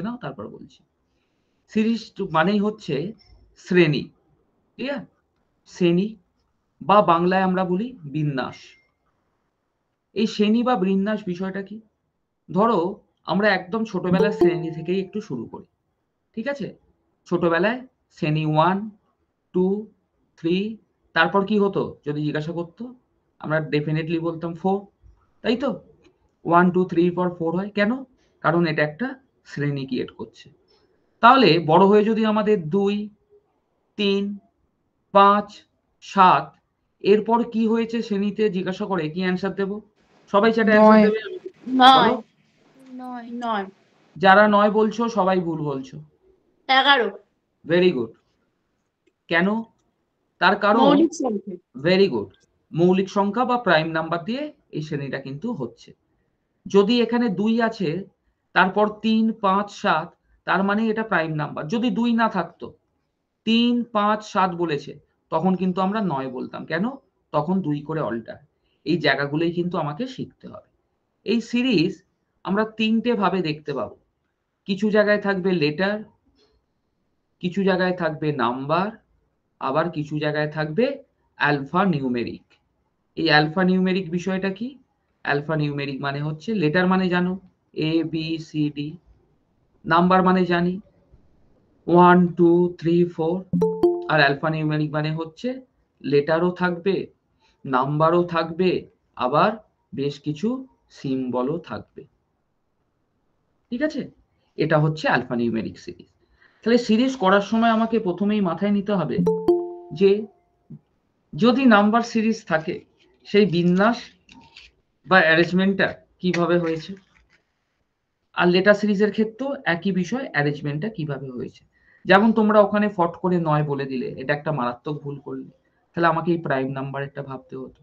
বুঝে নাও, তারপর বলছি। সিরিজ মানেই হচ্ছে শ্রেণী, ঠিক আছে? শ্রেণী বা বাংলায় আমরা বলি বিন্যাস। এই শ্রেণী বা বিন্যাস বিষয়টা কি? ধরো আমরা একদম ছোটবেলার শ্রেণী থেকেই একটু শুরু করি, ঠিক আছে? ছোটবেলায় শ্রেণী 1, 2, 3, তারপর কি হতো যদি জিজ্ঞাসা করতো? আমরা ডেফিনেটলি বলতাম 4, তাই তো? 1, 2, 3 পর 4 হয় কেন? কারণ এটা একটা শ্রেণী ক্রিয়েট করছে। তাহলে বড় হয়ে যদি আমাদের 2, 3, 5, 7 এরপর কি হয়েছে শ্রেণীতে জিজ্ঞাসা করে, কি অ্যান্সার দেব? সবাই চ্যাটে অ্যান্সার 9 দেবে। বলো। 9 যারা 9 বলছো সবাই ভুল বলছো। 11 ভেরি গুড। কেন? তার কারণ মৌলিক সংখ্যা। ভেরি গুড, মৌলিক সংখ্যা বা প্রাইম নাম্বার দিয়ে এই শ্রেণীটা কিন্তু হচ্ছে। যদি এখানে 2 আছে, তারপর 3, 5, 7, তার মানে এটা প্রাইম নাম্বার। যদি 2 না থাকতো, 3, 5, 7 বলেছে, তখন কিন্তু আমরা 9 বলতাম। কেন? তখন 2 করে অল্টার। এই জায়গাগুলোই কিন্তু আমাকে শিখতে হবে। এই সিরিজ আমরা 3টে ভাবে দেখতে পাবো। কিছু জায়গায় থাকবে লেটার, কিছু জায়গায় থাকবে নাম্বার, আবার কিছু জায়গায় থাকবে অ্যালফা নিউমেরিক। এই অ্যালফা নিউমেরিক বিষয়টা কি? অ্যালফা নিউমেরিক মানে হচ্ছে লেটার মানে জানো A B C D, number মানে জানি 1 2 3 4, আর অ্যালফা নিউমেরিক মানে হচ্ছে লেটারও থাকবে, নাম্বারও থাকবে, আবার বেশ কিছু সিম্বলও থাকবে। ঠিক আছে? এটা হচ্ছে অ্যালফা নিউমেরিক সিরিজ। তাহলে সিরিজ করার সময় আমাকে প্রথমেই মাথায় নিতে হবে যে যদি নাম্বার সিরিজ থাকে সেই বিন্যাস বা অ্যারেঞ্জমেন্টটা কিভাবে হয়েছে, আর লেটার সিরিজের ক্ষেত্রেও একই বিষয়, অ্যারেঞ্জমেন্টটা কিভাবে হয়েছে। যেমন তোমরা ওখানে ফট করে 9 বলে দিলে, এটা একটা মারাত্মক ভুল করলে। তাহলে আমাকে এই প্রাইম নাম্বারেরটা ভাবতে হতো।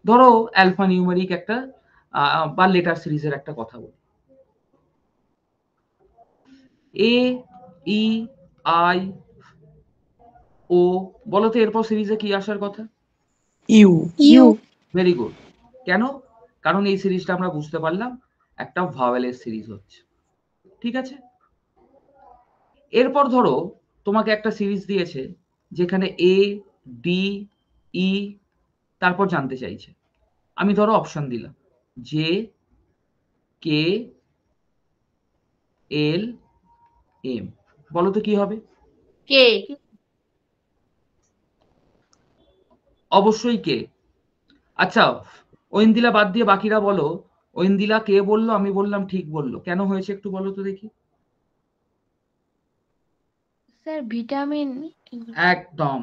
ধরো অ্যালফা নিউমেরিক একটা বা লেটার সিরিজের একটা কথা বলি। A E I O, বলো তো এরপর সিরিজে কি আসার কথা? ইউ। Very good. কেন? কারণ এই সিরিজটা আমরা বুঝতে পারলাম একটা ভাওয়েলের সিরিজ হচ্ছে। ঠিক আছে? এরপর ধরো তোমাকে একটা সিরিজ দিয়েছে যেখানে A D E, তারপর জানতে চাইছে। আমি ধরো অপশন দিলাম J K L M, বলো তো কি হবে? কে। অবশ্যই কে। আচ্ছা, ঐন্দিলা বাদ দিয়ে বাকিরা বলো। ঐন্দিলা কে বললো, আমি বললাম ঠিক বললো, কেন হয়েছে একটু বলো তো দেখি। Sir vitamin. একদম,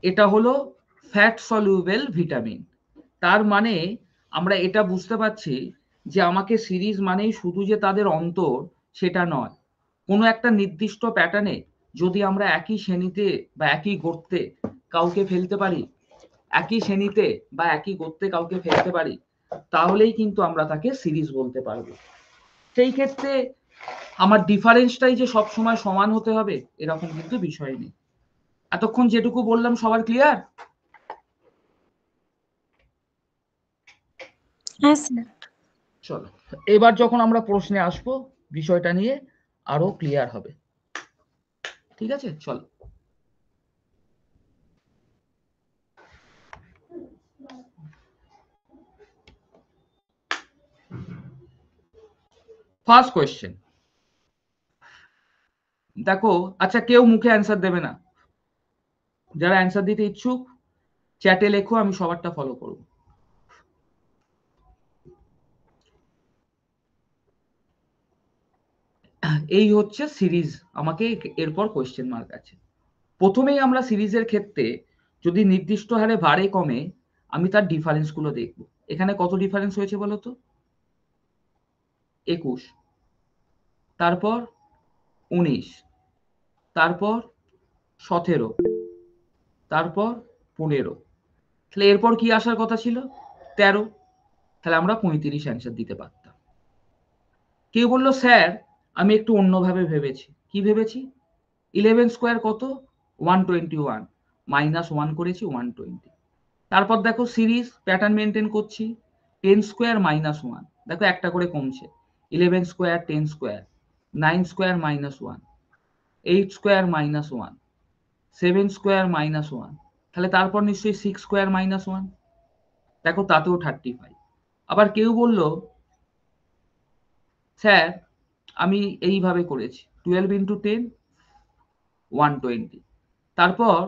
এটা হলো ফ্যাট সলিউবেল ভিটামিন। তার মানে আমরা এটা বুঝতে পারছি যে আমাকে সিরিজ মানেই শুধু যে তাদের অন্তর সেটা নয়, কোনো একটা নির্দিষ্ট প্যাটার্নে যদি আমরা একই শ্রেণীতে বা একই গর্তে কাউকে ফেলতে পারি, একই শ্রেণীতে বা একই গর্তে কাউকে ফেলতে পারি, তাহলেই কিন্তু আমরা তাকে সিরিজ বলতে পারবো। সেই ক্ষেত্রে আমার ডিফারেন্সটাই যে সব সময় সমান হতে হবে এরকম কিন্তু বিষয় নেই। এতক্ষণ যেটুকু বললাম সবার ক্লিয়ার? হ্যাঁ স্যার। চলো এবার যখন আমরা প্রশ্নে আসবো বিষয়টা নিয়ে আরো ক্লিয়ার হবে। ঠিক আছে, চলো। ফার্স্ট কোয়েশ্চেন দেখো। আচ্ছা, কেউ মুখে অ্যান্সার দেবে না। যারা অ্যান্সার দিতে ইচ্ছুক চ্যাটে লেখো, আমি সবারটা ফলো করব। এই হচ্ছে সিরিজ, আমাকে এরপর কোয়েশ্চেন মার্ক আছে। প্রথমেই আমরা সিরিজের ক্ষেত্রে যদি নির্দিষ্ট হারে বাড়ে কমে, আমি তার ডিফারেন্স গুলো দেখব। এখানে কত ডিফারেন্স হয়েছে বলো তো? 21, তারপর 19, তারপর 17, তারপর 15। তাহলে এরপর কি আসার কথা ছিল? 13। তাহলে আমরা 35 অ্যান্সার দিতে পারতাম। কেউ বললো স্যার আমি একটু অন্যভাবে ভেবেছি। কি ভেবেছি? 11 স্কোয়ার কত? 121, -1 করেছি 120। তারপর দেখো সিরিজ প্যাটার্ন মেনটেন করছি, 10 স্কোয়ার -1, দেখো একটা করে কমছে, 11 square 10 square. 9 square minus 1, 8 square minus 1, 7 square minus 1, তাহলে তারপর নিশ্চয়ই 6 স্কোয়ার মাইনাস 1, দেখো তাতেও 35। আবার কেউ বলল স্যার আমি এইভাবে করেছি 12 ইন্টু 10 120, তারপর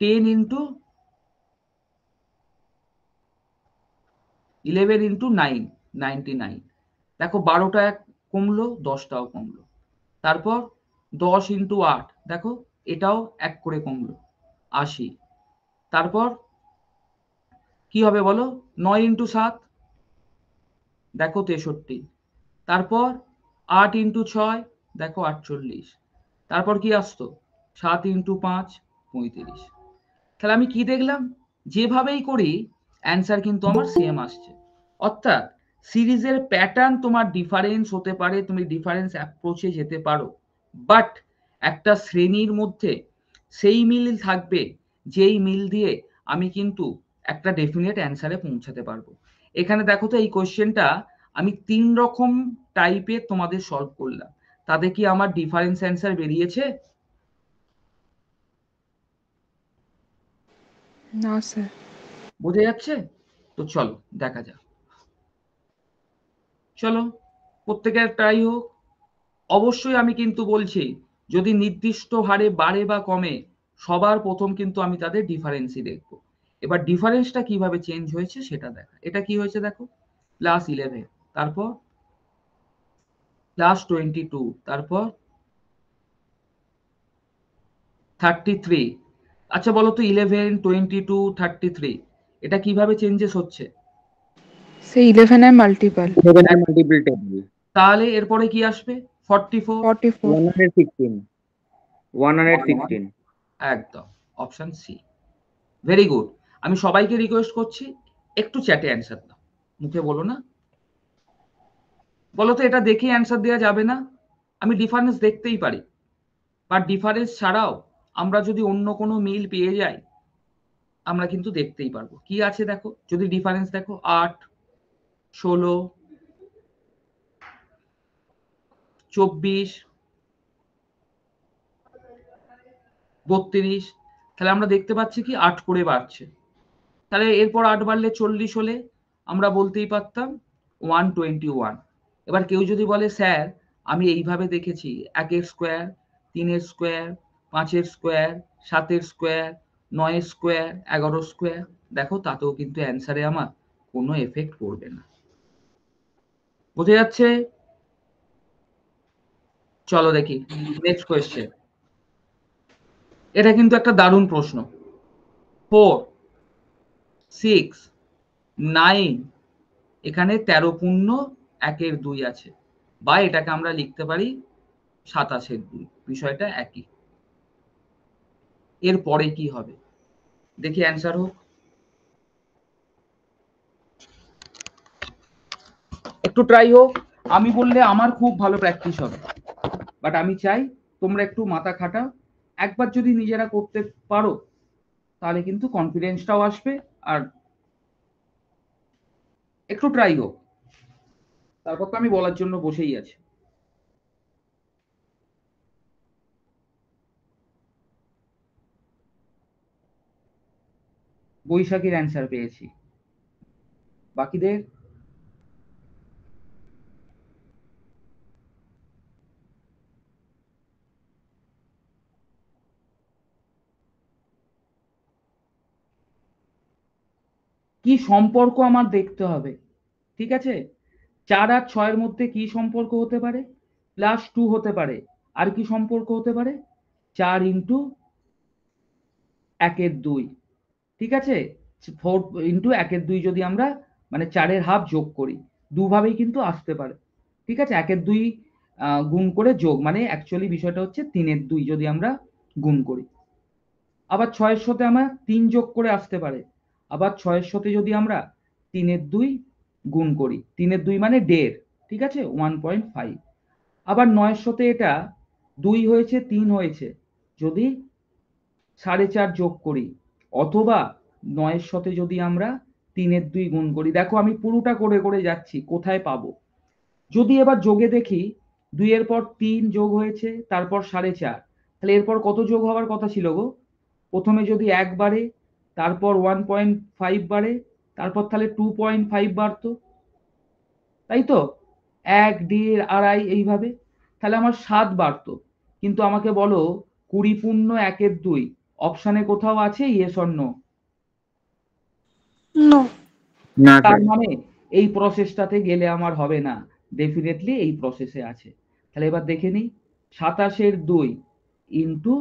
10 ইন্টু 11 ইন্টু 9 99, দেখো 12টা কমলো 10টাও কমলো, তারপর 10 ইন্টু 8 দেখো এটাও 1 করে কমলো 80, তারপর কি হবে বলো 9 ইন্টু 7 দেখো 63, তারপর 8 ইন্টু 6 দেখো 48, তারপর কি আসতো 7 ইন্টু 5 35। তাহলে আমি কি দেখলাম, যেভাবেই করি অ্যান্সার কিন্তু আমার সেম আসছে। অর্থাৎ সিরিজের প্যাটার্ন তোমার ডিফারেন্স হতে পারে, তুমি ডিফারেন্স অ্যাপ্রোচে যেতে পারো, বাট একটা শ্রেণীর মধ্যে সেই মিল থাকবে যেই মিল দিয়ে আমি কিন্তু একটা ডেফিনেট অ্যান্সারে পৌঁছাতে পারবো। এখানে দেখো তো এই কোয়েশ্চেনটা আমি 3 রকম টাইপের তোমাদের সলভ করলাম, তাতে কি আমার ডিফারেন্স অ্যান্সার বেরিয়েছে? না স্যার। বোঝা যাচ্ছে? তো চলো দেখা যাক। চলো প্রত্যেকের ট্রাই হোক। অবশ্যই আমি কিন্তু বলছি যদি নির্দিষ্ট হারে বাড়ে বা কমে সবার প্রথম কিন্তু আমি তাদের ডিফারেন্সই দেখবো। এবার ডিফারেন্সটা কিভাবে চেঞ্জ হয়েছে সেটা দেখা। এটা কি হয়েছে দেখো +11, তারপর +22, তারপর 33। আচ্ছা বলো তো 11, 22, 33 এটা কিভাবে চেঞ্জেস হচ্ছে? সে 11 এর মাল্টিপল। 11 এর মাল্টিপল টেবিল। তাহলে এরপরে কি আসবে 44, 44। 116, 116। একদম অপশন সি। Very good. আমি সবাইকে রিকোয়েস্ট করছি একটু চ্যাটে অ্যান্সার দাও, মুখে বলো না। বলো তো এটা দেখে অ্যান্সার দেওয়া যাবে না? আমি ডিফারেন্স দেখতেই পারি, বাট ডিফারেন্স ছাড়াও আমরা যদি অন্য কোনো মিল পেয়ে যাই আমরা কিন্তু দেখতেই পারবো কি আছে। দেখো যদি ডিফারেন্স দেখো 8, 16, 24, 32, তাহলে আমরা দেখতে পাচ্ছি কি 8 করে বাড়ছে। তাহলে এরপর 8 বাড়লে 40 হলে আমরা বলতেই পারতাম 121। এবার কেউ যদি বলে স্যার আমি এইভাবে দেখেছি 1 square, 3 square, 5 square, 7 square, 9 square, 11 square, দেখো তাতেও কিন্তু অ্যান্সারে আমার কোনো এফেক্ট পড়বে না। বোঝা যাচ্ছে? চলো দেখি নেক্সট কোয়েশ্চেন। এটা কিন্তু একটা দারুণ প্রশ্ন। 4, 6, 9, এখানে 13 পূর্ণ 1 2 আছে, বা এটাকে আমরা লিখতে পারি 27 বিষয়টা একই। এর পরে কি হবে দেখি অ্যান্সার হোক। একটু ট্রাই হোক। আমি বললে আমার খুব ভালো প্র্যাকটিস হবে, বাট আমি চাই তোমরা একটু মাথা খাটাও। একবার যদি নিজেরা করতে পারো তাহলে কিন্তু কনফিডেন্সটাও আসবে, আর একটু ট্রাই হোক। তারপর তো আমি বলার জন্য বসেই আছি। বৈশাখীর অ্যান্সার পেয়েছি, বাকিদের কি সম্পর্ক আমার দেখতে হবে। ঠিক আছে, 4 আর 6 মধ্যে কি সম্পর্ক হতে পারে? +2 হতে পারে। আর কি সম্পর্ক হতে পারে? 4 ইন্টু 1 2। ঠিক আছে, 4 ইন্টু 1 2 যদি আমরা মানে 4 হাফ যোগ করি, দুভাবেই কিন্তু আসতে পারে। ঠিক আছে, 1 2 গুণ করে যোগ মানে অ্যাকচুয়ালি বিষয়টা হচ্ছে 3 2 যদি আমরা গুণ করি। আবার 6 সাথে আমরা 3 যোগ করে আসতে পারে। আবার 6 সাথে যদি আমরা 3 2 গুণ করি, 3 2 মানে 1.5, ঠিক আছে 1.5। আবার 9 সাথে এটা 2 হয়েছে 3 হয়েছে, যদি 4.5 যোগ করি, অথবা 9 সাথে যদি আমরা 3 2 গুণ করি। দেখো আমি পুরোটা করে করে যাচ্ছি, কোথায় পাবো। যদি এবার যোগে দেখি 2 এর পর 3 যোগ হয়েছে, তারপর 4.5, তাহলে এরপর কত যোগ হওয়ার কথা ছিল গো? প্রথমে যদি 1 বাড়ে, তারপর 1.5 বাড়ে, তারপর তাহলে 2.5 বাড়তো, তাই তো? 1, 1.5, 2.5 এইভাবে, তাহলে আমার 7 বাড়তো। কিন্তু আমাকে বলো 20 পূর্ণ 1/2 অপশানে কোথাও আছে ইয়েস অর নো? নো। না তার স্যার। মানে এই প্রসেসটাতে গেলে আমার হবে না, ডেফিনেটলি এই প্রসেসে আছে। তাহলে এবার দেখে নিই, 27 2 ইন্টু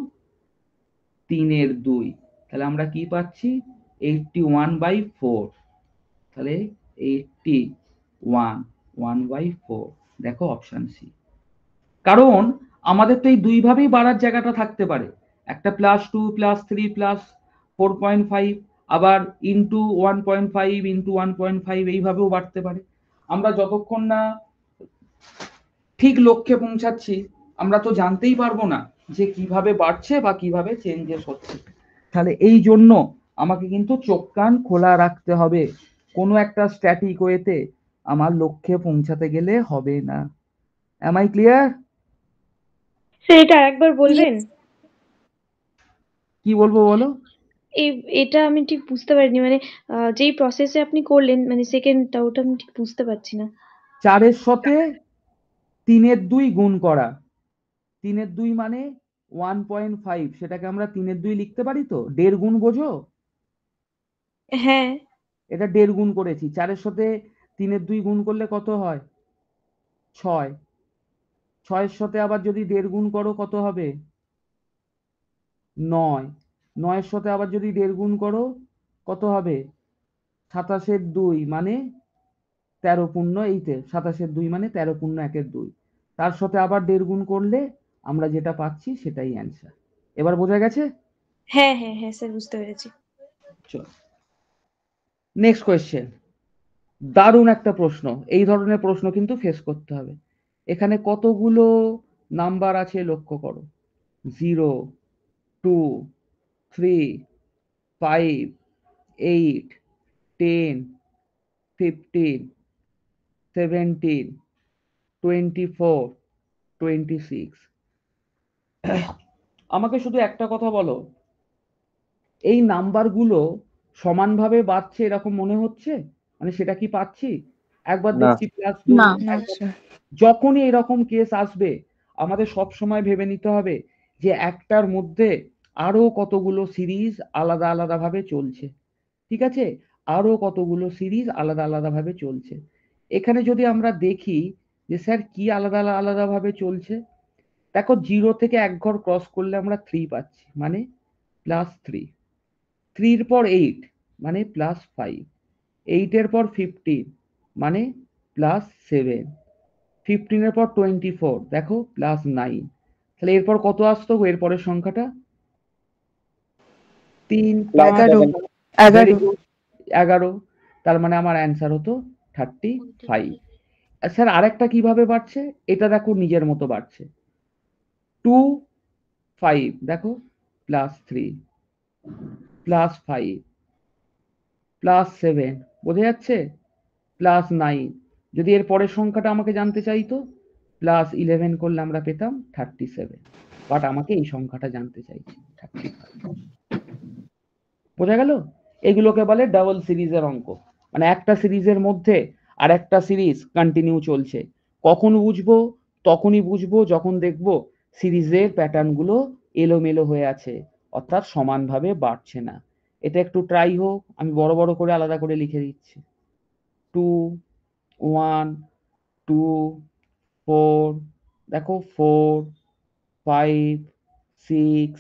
3 2, তাহলে আমরা কি পাচ্ছি? 81/4। তাহলে 81 1/4, দেখো অপশন সি। কারণ আমাদের তো এই দুই ভাবেই বাড়ার জায়গাটা থাকতে পারে, একটা +2 +3 +4.5, আবার ইন্টু 1.5 ইন্টু 1.5 এইভাবেও বাড়তে পারে। আমরা যতক্ষণ না ঠিক লক্ষ্যে পৌঁছাচ্ছি আমরা তো জানতেই পারবো না যে কিভাবে বাড়ছে বা কিভাবে চেঞ্জেস হচ্ছে। তাহলে এই জন্য আমাকে কিন্তু চোখ কান খোলা রাখতে হবে, কোনো একটা স্ট্যাটিক ওয়েতে আমার লক্ষ্যে পৌঁছাতে গেলে হবে না। M I clear? স্যার এটা আরেকবার বলবেন? কি বলবো বলো? এই এটা আমি ঠিক বুঝতে পারিনি, মানে যেই প্রসেসে আপনি করলেন, মানে সেকেন্ডটা, ওটা আমি ঠিক বুঝতে পারছি না। 4-এর সাথে 3 2 গুণ করা, 3 2 মানে 1.5, সেটাকে আমরা 3 2 লিখতে পারি তো, 1.5 গুণ বোঝো? হ্যাঁ। এটা 1.5 গুণ করেছি, 4-এর সাথে 3 2 গুণ করলে কত হয়? 6। 6-এর সাথে আবার যদি 1.5 গুণ করো কত হবে? 9। 9-এর সাথে আবার যদি 1.5 গুণ করো কত হবে? 27 2 মানে 13 পূর্ণ, এইতে 27 2 মানে 13 পূর্ণ 1/2, তার সাথে আবার 1.5 গুণ করলে আমরা যেটা পাচ্ছি সেটাই অ্যান্সার। এবার বোঝা গেছে? হ্যাঁ হ্যাঁ হ্যাঁ স্যার, বুঝতে পেরেছি। চলো নেক্সট কোয়েশ্চেন। দারুণ একটা প্রশ্ন, এই ধরনের প্রশ্ন কিন্তু ফেস করতে হবে। এখানে কতগুলো নাম্বার আছে লক্ষ্য করো, 0 2 3 5 8 10 15 17 24 26। আমাকে শুধু একটা কথা বলো, এই নাম্বারগুলো সমানভাবে বাড়ছে এরকম মনে হচ্ছে? মানে সেটা কি পাচ্ছি? একবার না। দেখছি +2, না। না একবার। স্যার। যখনই এরকম কেস আসবে আমাদের সব সময় ভেবে নিতে হবে যে একটার মধ্যে আরো কতগুলো সিরিজ আলাদা আলাদা ভাবে চলছে, ঠিক আছে? আরো কতগুলো সিরিজ আলাদা আলাদা ভাবে চলছে। এখানে যদি আমরা দেখি যে স্যার কি আলাদা আলাদা ভাবে চলছে, দেখো 0 থেকে 1 ঘর ক্রস করলে আমরা 3 পাচ্ছি, মানে +3। 3 এর পর 8 মানে +5, 8 এর পর 15 মানে +7, 15 এর পর 24 দেখো +9। তাহলে এরপর কত আসতো গো এর পরের সংখ্যাটা? 3 5 11 ভেরি 11 গুড, 11। তার মানে আমার অ্যান্সার হতো 35। স্যার আরেকটা কিভাবে বাড়ছে এটা দেখো, নিজের মতো বাড়ছে। 2 5 দেখো +3 +5 +7, বোঝা যাচ্ছে? +9। যদি এর পরের সংখ্যাটা আমাকে জানতে চাইতো, +11 করলে আমরা পেতাম 37, বাট আমাকে এই সংখ্যাটা জানতে চাইছে 35। বোঝা গেল? এগুলোকে বলে ডাবল সিরিজের অঙ্ক, মানে একটা সিরিজের মধ্যে আর একটা সিরিজ কন্টিনিউ চলছে। কখন বুঝবো? তখনই বুঝবো যখন দেখবো সিরিজের প্যাটার্নগুলো এলোমেলো হয়ে আছে, অর্থাৎ সমানভাবে বাড়ছে না। এটা একটু ট্রাই হোক, আমি বড় বড় করে আলাদা করে লিখে দিচ্ছি। 2 1 2 4 দেখো 4 5 6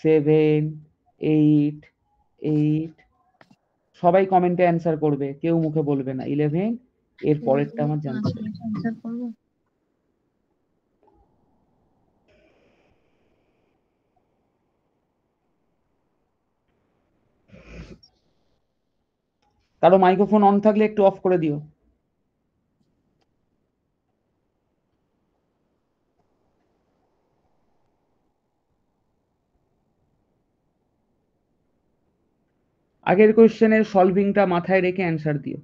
7 8 8। সবাই কমেন্টে অ্যান্সার করবে, কেউ মুখে বলবে না। 11, এর পরেরটা আমার জানতে চাই। কারো মাইক্রোফোন অন থাকলে একটু অফ করে দিও। আগের কোয়েশ্চেনের সলভিংটা মাথায় রেখে অ্যান্সার দিও।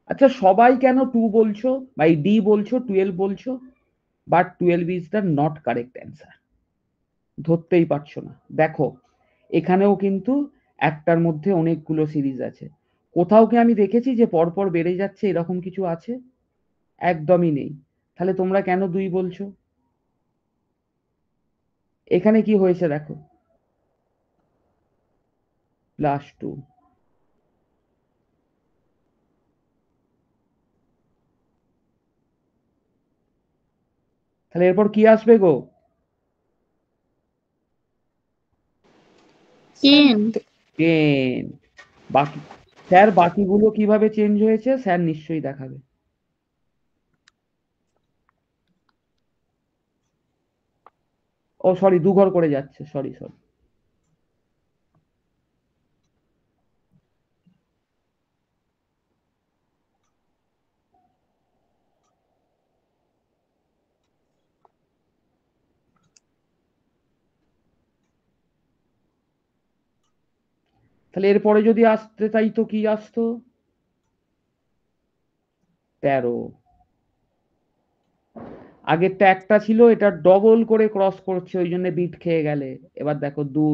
আচ্ছা, সবাই কেন 2 বলছো বা ডি বলছো, 12 বলছো? But 12 is the not correct answer. ধরতেই পারছো না। দেখো, এখানেও কিন্তু একটার মধ্যে অনেকগুলো সিরিজ আছে। কোথাও কি আমি দেখেছি যে পরপর বেড়ে যাচ্ছে, এরকম কিছু আছে? একদমই নেই। তাহলে তোমরা কেন 2 বলছো? এখানে কি হয়েছে দেখো, +2। তাহলে এরপর কি আসবে গো? 10 10। বাকি স্যার, বাকিগুলো কিভাবে চেঞ্জ হয়েছে স্যার নিশ্চয়ই দেখাবে। ও সরি, 2 ঘর করে যাচ্ছে, সরি সরি। তাহলে এরপরে যদি আসতে চাই তো কি আসতো? 13। আগেরটা একটা ছিল, এটা ডবল করে ক্রস করছে, ওই জন্য বিট খেয়ে গেলে। এবার দেখো 2,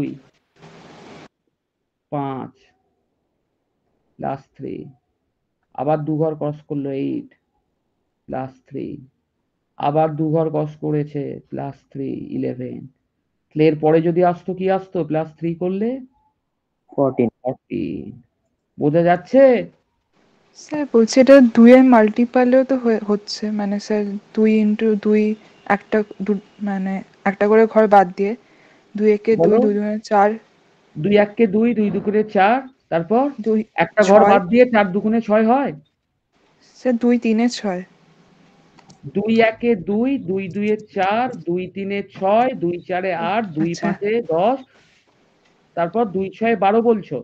5 +3, আবার 2 ঘর ক্রস করলো 8 +3, আবার 2 ঘর ক্রস করেছে +3 11। তাহলে এরপরে যদি আসতো কি আসতো? +3 করলে 14। 14। বোঝা যাচ্ছে? স্যার বলছি এটা 2 এর মাল্টিপালেও তো হচ্ছে, মানে স্যার 2 ইন্টু 2, একটা মানে একটা করে ঘর বাদ দিয়ে 2 একে 2, বলো। 2 দুগুণে 4, 2 1-কে 2, 2 2-কে 4, তারপর 2 একটা ঘর 6, বাদ দিয়ে 4 2-কে 6 হয়। স্যার 2 3-এ 6। 2 1-এ 2, 2 2-এ 4, 2 3-এ 6, 2 4-এ 8, 2 আচ্ছা 5-এ 10, তারপর 2 6-এ 12 বলছো?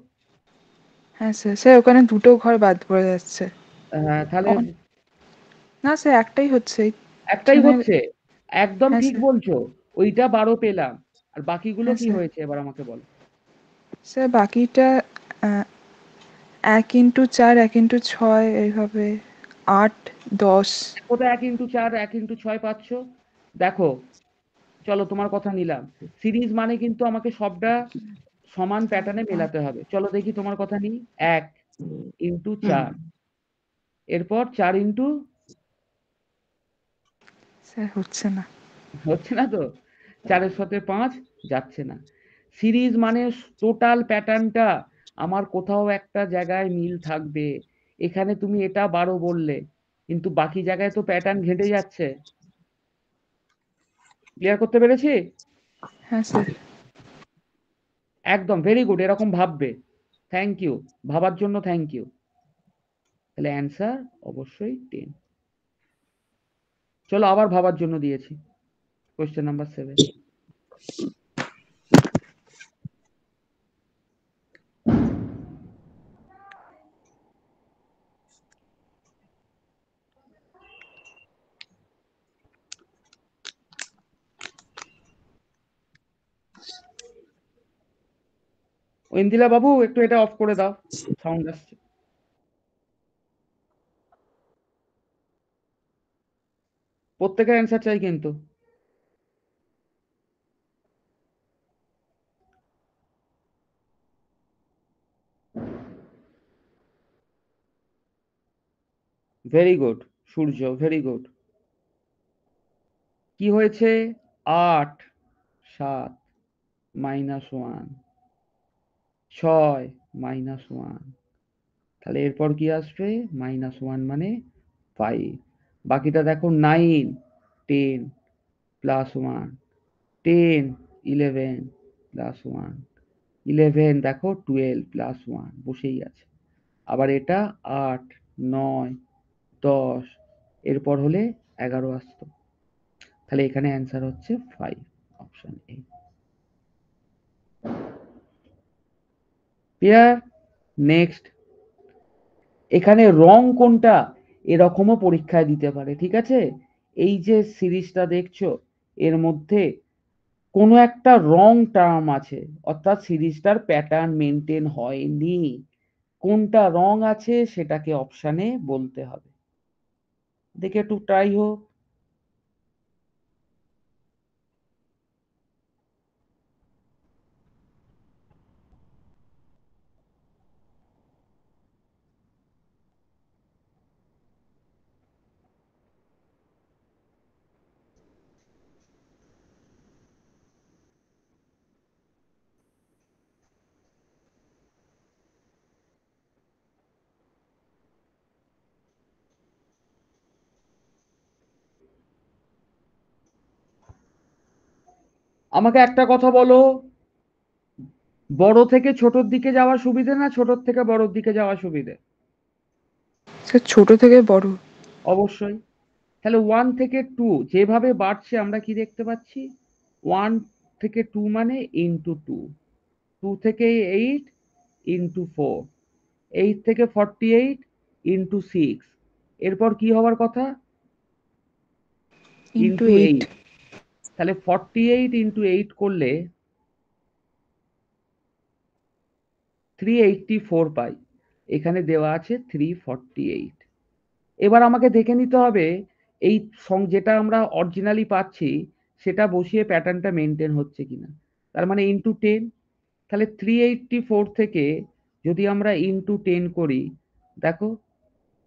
হ্যাঁ স্যার, স্যার ওখানে দুটো ঘর বাদ পড়ে যাচ্ছে। তাহলে না স্যার একটাই হচ্ছে একটাই এখানে। হচ্ছে। একদম হ্যাঁ ঠিক স্যার। বলছো। ওইটা 12 পেলাম। আর বাকিগুলো হ্যাঁ কি স্যার। হয়েছে এবার আমাকে বলো। স্যার বাকিটা 1 ইন্টু 4, 1 ইন্টু 6, এইভাবে 8 10। কোথায় 1 × 4 1 × 6 পাচ্ছ? দেখো, চলো তোমার কথা নিলাম। সিরিজ মানে কিন্তু আমাকে সবটা সমান প্যাটার্নে মেলাতে হবে। চলো দেখি তোমার কথা নিই। 1 × 4, এরপর 4 ইন্টু, স্যার হচ্ছে না। হচ্ছে না তো? 4-এর সাথে 5 যাচ্ছে না। সিরিজ মানে টোটাল প্যাটার্নটা আমার কোথাও একটা জায়গায় মিল থাকবে। এখানে তুমি এটা 12 বললে, কিন্তু বাকি জায়গায় তো প্যাটার্ন ঘেটে যাচ্ছে। ক্লিয়ার করতে পেরেছি? হ্যাঁ স্যার। একদম ভেরি গুড, এরকম ভাববে। থ্যাংক ইউ, ভাবার জন্য থ্যাংক ইউ। তাহলে অ্যান্সার অবশ্যই 10। চলো আবার ভাবার জন্য দিয়েছি। Question number 7। ঐন্দিলা বাবু, একটু এটা অফ করে দাও, সাউন্ড আসছে। প্রত্যেকের অ্যান্সার চাই কিন্তু। ভেরি গুড সূর্য, ভেরি গুড। কি হয়েছে? 8 7 -1, 6 -1। তাহলে এরপর কি আসবে? -1 মানে 5। বাকিটা দেখো 9 10 +1, 10 11 +1, 11 দেখো 12 +1 বসেই আছে। আবার এটা 8 9 10, এরপর হলে 11 আসতো। তাহলে এখানে অ্যান্সার হচ্ছে 5, অপশন এ। ক্লিয়ার? নেক্সট। এখানে রং কোনটা এরকমও পরীক্ষায় দিতে পারে, ঠিক আছে? এই যে সিরিজটা দেখছো, এর মধ্যে কোনো একটা রং টার্ম আছে, অর্থাৎ সিরিজটার প্যাটার্ন মেনটেন হয়নি। কোনটা রং আছে সেটাকে অপশানে বলতে হবে। দেখে একটু ট্রাই হোক। আমাকে একটা কথা বলো, বড় থেকে ছোটর দিকে যাওয়া সুবিধে না ছোটর থেকে বড়র দিকে যাওয়া সুবিধে? স্যার ছোট থেকে বড়। অবশ্যই। তাহলে 1 থেকে 2 যেভাবে বাড়ছে আমরা কি দেখতে পাচ্ছি? 1 থেকে 2 মানে ইন্টু 2, 2 থেকে 8 ইন্টু 4, 8 থেকে 48 ইন্টু 6, এরপর কি হওয়ার কথা? Into into 8। 8। তাহলে 48 ইন্টু 8 করলে 384 পাই। এখানে দেওয়া আছে 348। এবার আমাকে দেখে নিতে হবে এই যেটা আমরা অরিজিনালি পাচ্ছি সেটা বসিয়ে প্যাটার্নটা মেনটেন হচ্ছে কিনা। তার মানে ইন্টু 10। তাহলে 384 থেকে যদি আমরা ইন্টু 10 করি, দেখো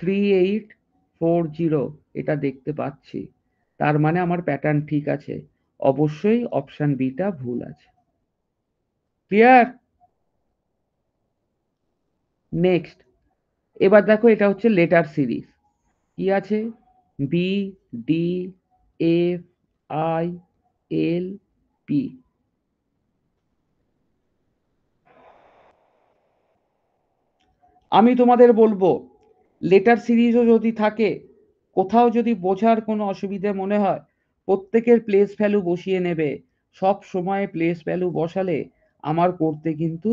3840 এটা দেখতে পাচ্ছি। তার মানে আমার প্যাটার্ন ঠিক আছে। অবশ্যই অপশন বিটা ভুল আছে। ক্লিয়ার? নেক্সট, এবার দেখো এটা হচ্ছে লেটার সিরিজ। কি আছে? B, D, F, I, L, P. আমি তোমাদের বলবো লেটার সিরিজও যদি থাকে, কোথাও যদি বোঝার কোনো অসুবিধে মনে হয়, প্রত্যেকের প্লেস ভ্যালু বসিয়ে নেবে। সব সময় প্লেস ভ্যালু বসালে আমার করতে কিন্তু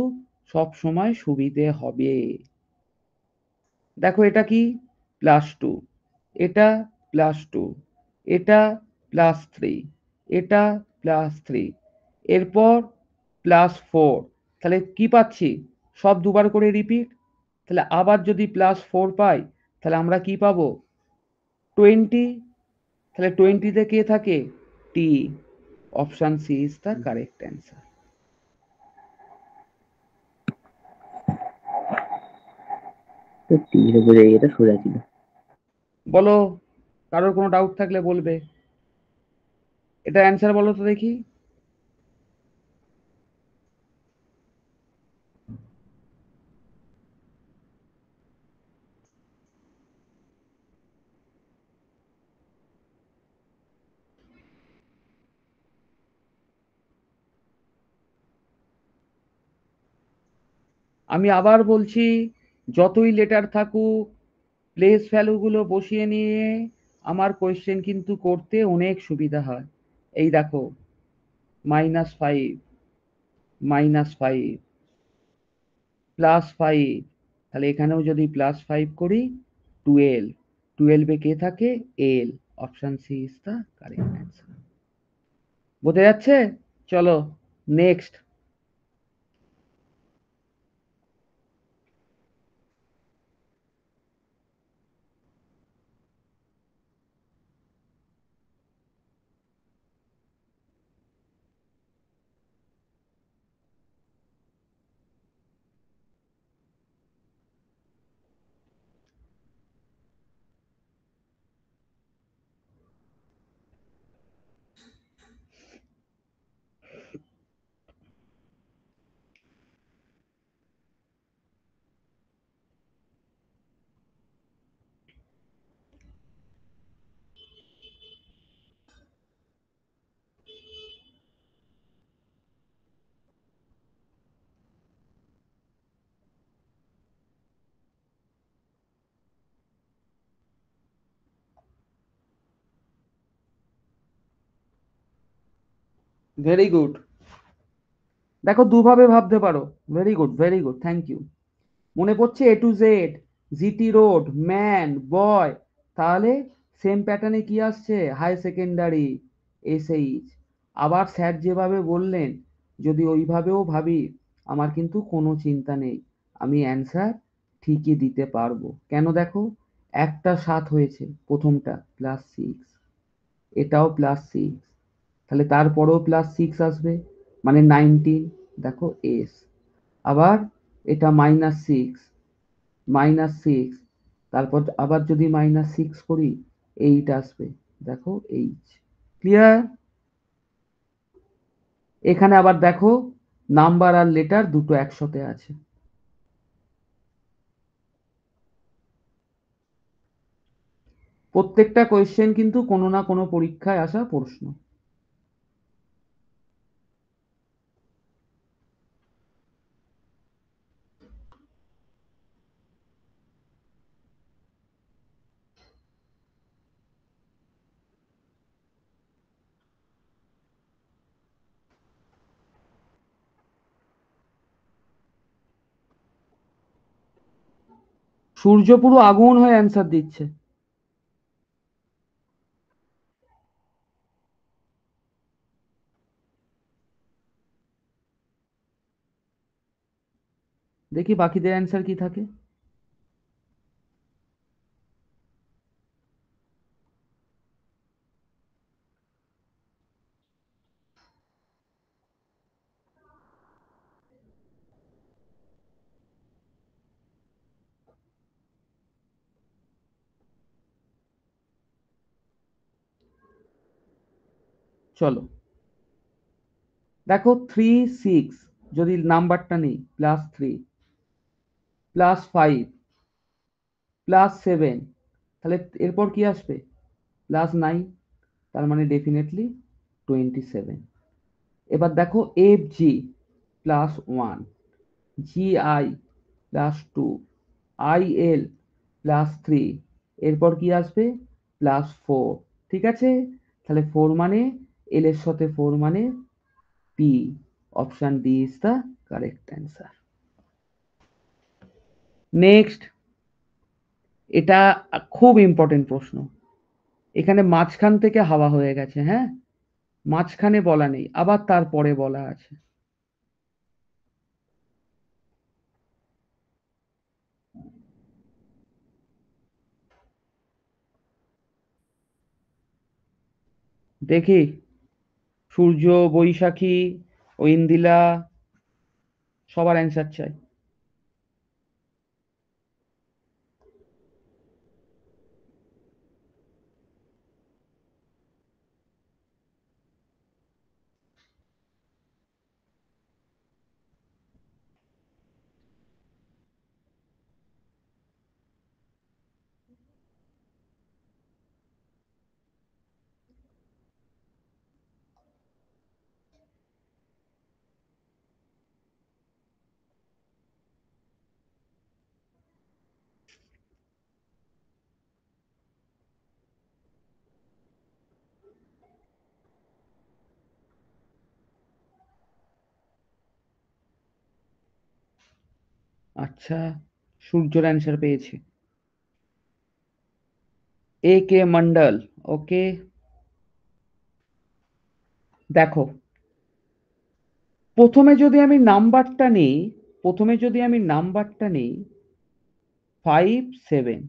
সব সময় সুবিধে হবে। দেখো এটা কি? +2, এটা +2, এটা +3, এটা +3, এরপর +4। তাহলে কি পাচ্ছি? সব দুবার করে রিপিট। তাহলে আবার যদি +4 পাই তাহলে আমরা কি পাবো? 20। তাহলে 20 তে কে থাকে? T. Option C is the correct answer. তো তীর বোঝা এটা সোজা ছিল। বলো, কারোর কোনো ডাউট থাকলে বলবে। এটা অ্যান্সার বলো তো দেখি। আমি আবার বলছি, যতই লেটার থাকুক প্লেস ভ্যালুগুলো বসিয়ে নিয়ে আমার কোয়েশ্চেন কিন্তু করতে অনেক সুবিধা হয়। এই দেখো -5, -5, +5। তাহলে এখানেও যদি +5 করি 12, 12 এ কে থাকে? L. Option C is the correct answer. বোঝা যাচ্ছে? চলো নেক্সট। Very good. দেখো দুভাবে ভাবতে পারো। Very good, very good, thank you. মনে পড়ছে A to Z, GT road, man, boy. তাহলে সেম প্যাটার্নে কি আসছে? High secondary, SH. আবার স্যার যেভাবে বললেন যদি ওইভাবেও ভাবি আমার কিন্তু কোনো চিন্তা নেই, আমি অ্যান্সার ঠিকই দিতে পারবো। কেন দেখো, একটা 7 হয়েছে প্রথমটা, +6, এটাও +6, তাহলে তারপরেও +6 আসবে, মানে 19, দেখো এস। আবার এটা -6, -6, তারপর আবার যদি -6 করি 8 আসবে, দেখো এইচ। ক্লিয়ার? এখানে আবার দেখো নাম্বার আর লেটার দুটো একসাথে আছে। প্রত্যেকটা কোয়েশ্চেন কিন্তু কোনো না কোনো পরীক্ষায় আসা প্রশ্ন। সূর্য পুরো আগুন হয়ে অ্যান্সার দিচ্ছে। দেখি বাকিদের অ্যান্সার কি থাকে। চলো দেখো 3, 6 যদি নাম্বারটা নেই, +3, +5, +7, তাহলে এরপর কি আসবে? +9, তার মানে ডেফিনেটলি 27। এবার দেখো FG +1, GI +2, IL +3, এরপর কি আসবে? +4। ঠিক আছে, তাহলে 4 মানে এল এর সাথে 4 মানে P. Option D is the correct answer. Next, এটা খুব ইম্পর্টেন্ট প্রশ্ন। এখানে মাঝখান থেকে হাওয়া হয়ে গেছে, হ্যাঁ, মাঝখানে বলা নেই, আবার তারপরে বলা আছে। দেখি সূর্য, বৈশাখী, ঐন্দিলা, সবার অ্যান্সার চাই। আচ্ছা, সূর্যর অ্যান্সার পেয়েছি, AK মন্ডল। ওকে, দেখো প্রথমে যদি আমি নাম্বারটা নিই, 5, 7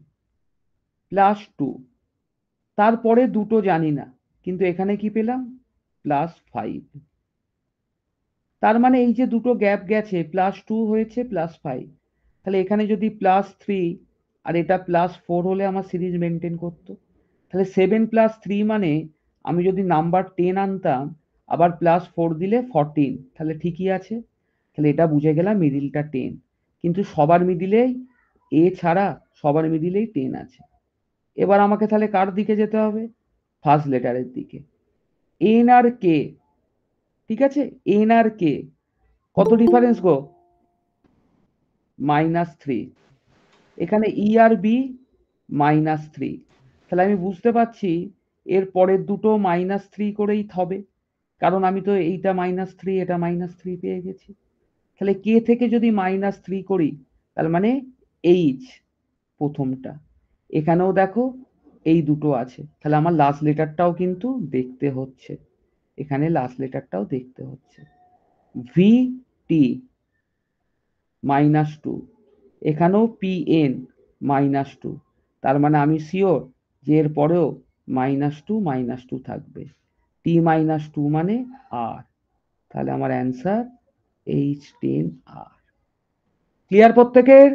+2, তারপরে দুটো জানি না, কিন্তু এখানে কি পেলাম? +5। তার মানে এই যে দুটো গ্যাপ গেছে, +2 হয়েছে, +5, তাহলে এখানে যদি +3 আর এটা +4 হলে আমার সিরিজ মেনটেন করতো। তাহলে 7 + 3 মানে আমি যদি নাম্বার 10 আনতাম, আবার +4 দিলে 14, তাহলে ঠিকই আছে। তাহলে এটা বুঝে গেলাম মিডিলটা 10, কিন্তু সবার মিডিলেই এ ছাড়া সবার মিডিলেই 10 আছে। এবার আমাকে তাহলে কার দিকে যেতে হবে? ফার্স্ট লেটারের দিকে। এন আর কে, ঠিক আছে, এন আর কে কত ডিফারেন্স গো? -3। এখানে ই আর বি -3, তাহলে আমি বুঝতে পারছি এর পরের দুটো -3 করেই হবে, কারণ আমি তো এইটা -3 এটা -3 পেয়ে গেছি। তাহলে কে থেকে যদি -3 করি, তার মানে এইচ প্রথমটা। এখানেও দেখো এই দুটো আছে, তাহলে আমার লাস্ট লেটারটাও কিন্তু দেখতে হচ্ছে, এখানে লাস্ট লেটারটাও দেখতে হচ্ছে। ভি টি -2, এখানেও pn -2, তার মানে আমি শিওর যে এর পরেও -2 থাকবে। t - 2 মানে r, তাহলে আমার অ্যান্সার H10R। ক্লিয়ার প্রত্যেকের?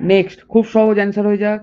নেক্সট, খুব সহজ অ্যান্সার হয়ে যাক।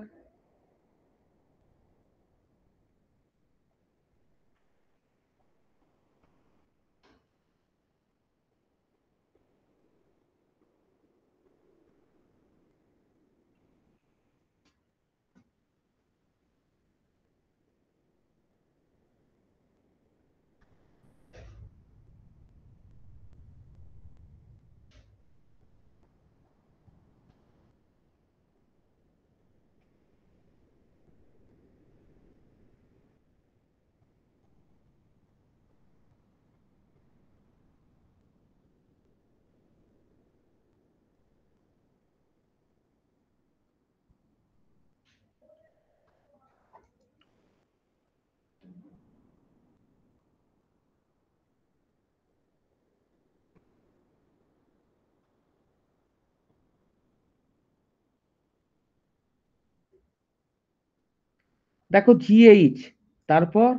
দেখো GH, তারপর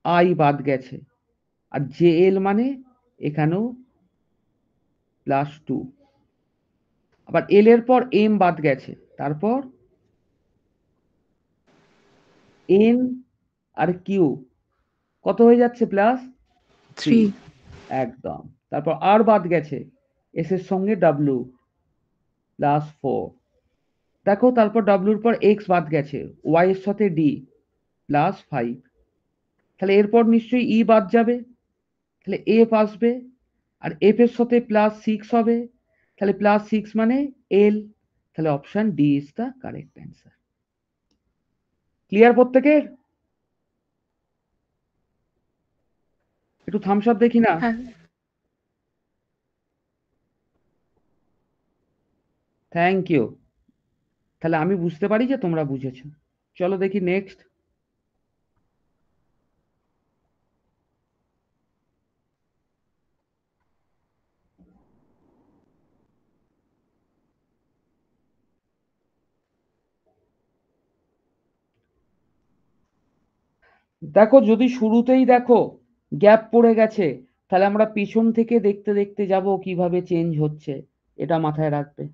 I বাদ গেছে, আর JL মানে এখানেও +2, আবার L এর পর M বাদ গেছে, তারপর N আর Q কত হয়ে যাচ্ছে? +3, 3 একদম। তারপর R বাদ গেছে, S এর সঙ্গে W +4, দেখো তারপর W এর পর X বাদ গেছে, Y এর সাথে D +5, তাহলে এরপর নিশ্চয়ই E বাদ যাবে, তাহলে F আসবে, আর F এর সাথে +6 হবে, তাহলে +6 মানে L, তাহলে option D is the correct answer. Clear প্রত্যেকের? একটু থামস আপ দেখি না। হ্যাঁ থ্যাংক ইউ। তাহলে আমি বুঝতে পারি যে তোমরা বুঝেছো। চলো দেখি নেক্সট। দেখো যদি শুরুতেই দেখো গ্যাপ পড়ে গেছে, তাহলে আমরা পিছন থেকে দেখতে দেখতে যাব কিভাবে চেঞ্জ হচ্ছে, এটা মাথায় রাখবে।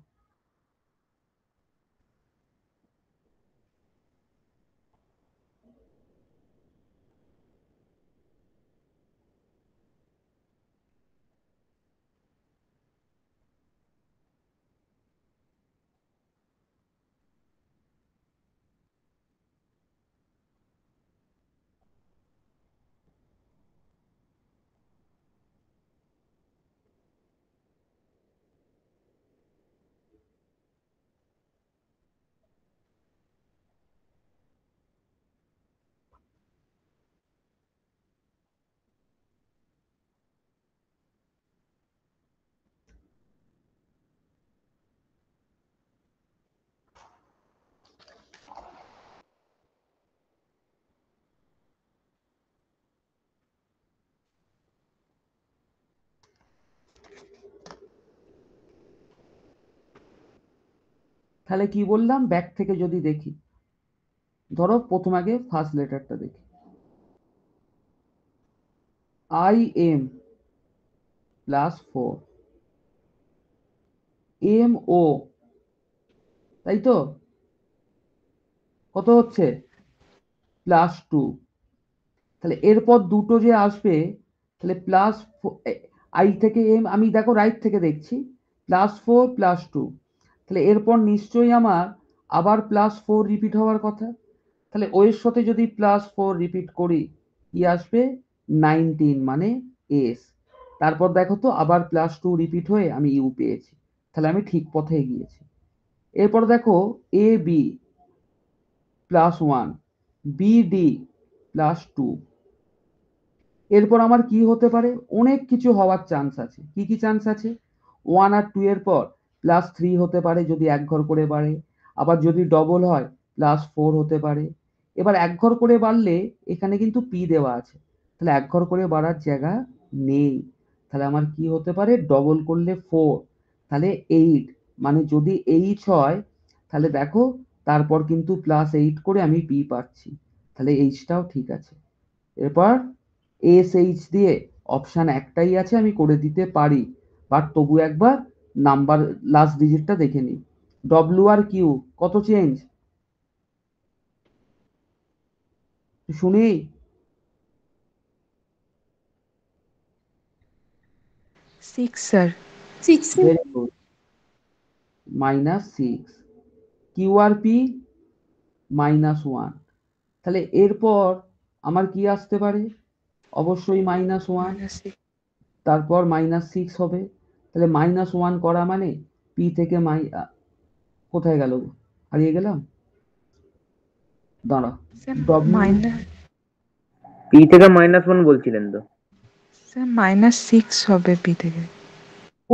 তাহলে কি বললাম, ব্যাক থেকে যদি দেখি, ধরো প্রথম আগে ফার্স্ট লেটারটা দেখি, IM +4, MO, তাই তো? কত হচ্ছে? +2, তাহলে এরপর দুটো যে আসবে, তাহলে I থেকে M, আমি দেখো রাইট থেকে দেখছি, +4 +2, তাহলে এরপর নিশ্চয়ই আমার আবার +4 রিপিট হওয়ার কথা, তাহলে ও এর সাথে যদি +4 রিপিট করি, কি আসবে? 19 মানে S। তারপর দেখো তো আবার +2 রিপিট হয়ে আমি ইউ পেয়েছি, তাহলে আমি ঠিক পথে এগিয়েছি। এরপর দেখো AB +1, BD +2, এরপর আমার কি হতে পারে? অনেক কিছু হওয়ার চান্স আছে। কি কি চান্স আছে? 1 আর 2 এর পর +3 হতে পারে যদি এক ঘর করে বাড়ে, আবার যদি ডবল হয় +4 হতে পারে। এবার এক ঘর করে বাড়লে এখানে কিন্তু পি দেওয়া আছে, তাহলে এক ঘর করে বাড়ার জায়গা নেই, তাহলে আমার কি হতে পারে, ডবল করলে 4, তাহলে 8, মানে যদি এইচ হয় তাহলে দেখো তারপর কিন্তু +8 করে আমি পি পাচ্ছি, তাহলে এইচটাও ঠিক আছে। এরপর এস এইচ দিয়ে অপশন একটাই আছে, আমি করে দিতে পারি, বাট তবু একবার নাম্বার লাস্ট ডিজিটটা দেখে নিই। ডব্লিউ আর কিউ কত চেঞ্জ শুনি? Six sir. Six very good, -6। Q আর পি -1, তাহলে এরপর আমার কি আসতে পারে, অবশ্যই -1, -6। তারপর -6 হবে, তাহলে -1 করা মানে পি থেকে কোথায় গেল, হারিয়ে গেলাম, দাঁড়া, স্যার ডব্লিউ, মাইনাস পি থেকে -1 বলছিলেন তো। স্যার -6 হবে পি থেকে।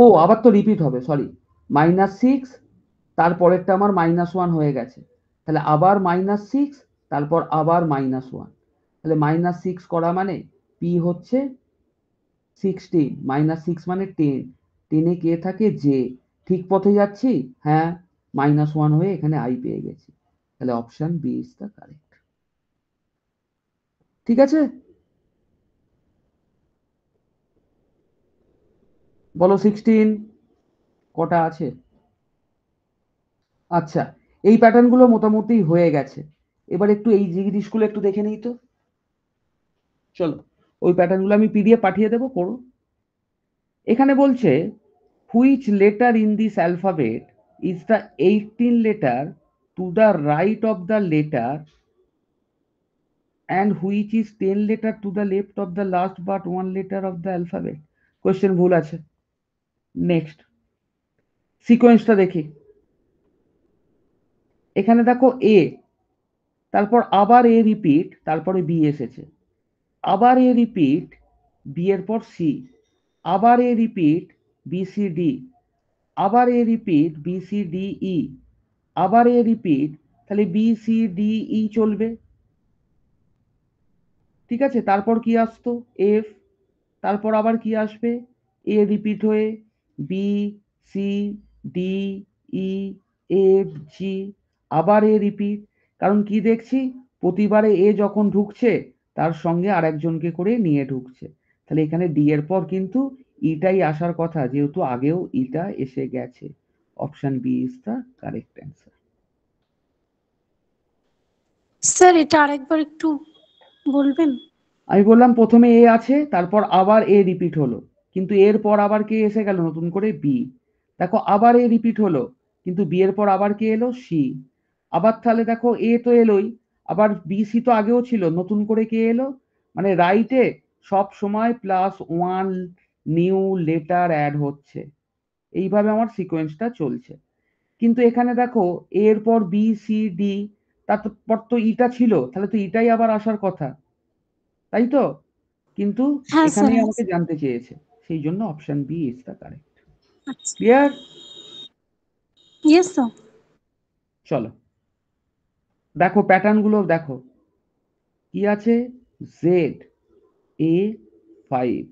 ও আবার তো রিপিট হবে, সরি, -6, তারপরেরটা আমার -1 হয়ে গেছে, তাহলে আবার -6, তারপর আবার -1, তাহলে -6 করা মানে পি হচ্ছে 16, -6 মানে 10, 10-এ কে থাকে, জে, ঠিক পথে যাচ্ছি, হ্যাঁ, -1 হয়ে এখানে আই পেয়ে গেছি, তাহলে option B is the correct. ঠিক আছে, বলো 16 কটা আছে। আচ্ছা, এই প্যাটার্নগুলো মোটামুটি হয়ে গেছে, এবার একটু এই জিনিসগুলো একটু দেখে নিই তো, চলো ওই প্যাটার্নগুলো আমি পিডিএফ পাঠিয়ে দেবো, করো। এখানে বলছে which letter in this alphabet is the 18 letter to the right of the letter and which is 10 letter to the left of the last but one letter of the alphabet? Question ভুল আছে। Next সিকোয়েন্সটা দেখি, এখানে দেখো এ, তারপর আবার A repeat, তারপরে B এসেছে, আবার এ রিপিট, বি এর পর সি, আবার A repeat, B C D, আবার A repeat, B C D E, আবার এ রিপিট, তাহলে বি সি ডি ই চলবে, ঠিক আছে, তারপর কি আসতো, এফ, তারপর আবার কি আসবে, এ রিপিট হয়ে B C D E F G, আবার এ রিপিট, কারণ কি দেখছি প্রতিবারে এ যখন ঢুকছে তার সঙ্গে আর একজনকে করে নিয়ে ঢুকছে, তাহলে এখানে ডি এর পর কিন্তু ইটাই আসার কথা, যেহেতু আগেও ইটা এসে গেছে, option B is the correct answer. Sir এটা আরেকবার একটু বলবেন? আমি বললাম প্রথমে এ আছে, তারপর আবার এ রিপিট হলো, কিন্তু এর পর আবার কে এসে গেল নতুন করে, বি, দেখো আবার এ রিপিট হলো, কিন্তু বি এর পর আবার কে এলো, সি, আবার তাহলে দেখো এ তো এলোই, আবার বি সি তো আগেও ছিল, নতুন করে কে এলো, মানে রাইটে সব সময় +1 নিউ লেটার অ্যাড হচ্ছে, এইভাবে আমার সিকোয়েন্সটা চলছে। কিন্তু এখানে দেখো এর পর বি সি ডি, তারপর তো ইটা ছিল, তাহলে তো ইটাই আবার আসার কথা, তাই তো, কিন্তু হ্যাঁ স্যার। এখানেই আমাকে জানতে চেয়েছে, সেই জন্য option B is the correct. আচ্ছা, ক্লিয়ার? Yes sir. চলো দেখো প্যাটার্ন গুলো দেখো, কি আছে, Z A 5,